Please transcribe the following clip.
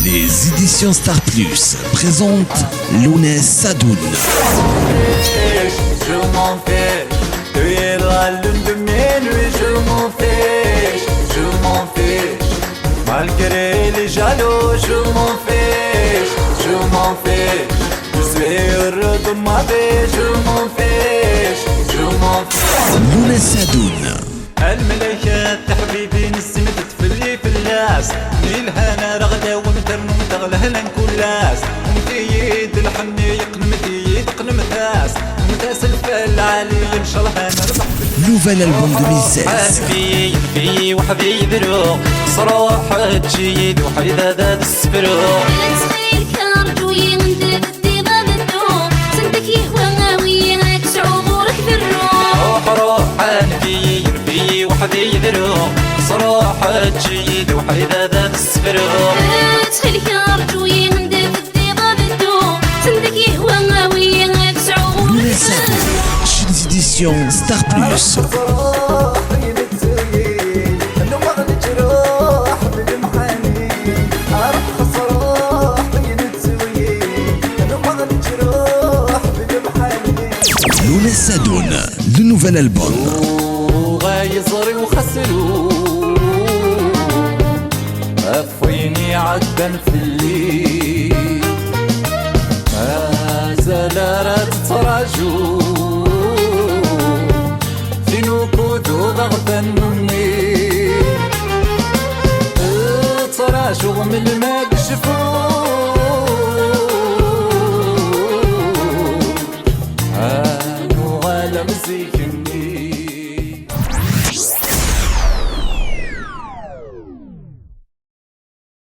Les éditions Star Plus présentent Lounès Sadoun. Je m'en fiche, tu es la lune de mes nuits, je m'en fiche, malgré les jaloux, je m'en fiche, je suis heureux de ma vie, je m'en fiche. Lounès Sadoun. الملكات حبيبي نسمت تفلي في اللاس نيلها انا رغده ومترنم تغلها لنكولاس ومتيد الحني يقنمتيد قنمتاس ومتاس الفال علي ان شاء الله نربح. Nouvel album 2016. حبيبي وحبيبي روح صراحة تجيد وحيدة ذات السفروح وحبيبي روح صراحة تجيد وحيدة ذات السفروح تخليك أرجوي ندير الديضة بالدوم صندك يهوى غاوي كسعور. Lounès Sadoun. Chez les éditions Star Plus. Lounès Sadoun. Le nouvel album. يزري وخسرو أفويني عدن في الليل ما زال تتراجو في نقود وضغطا مني تراجو من الماء شفو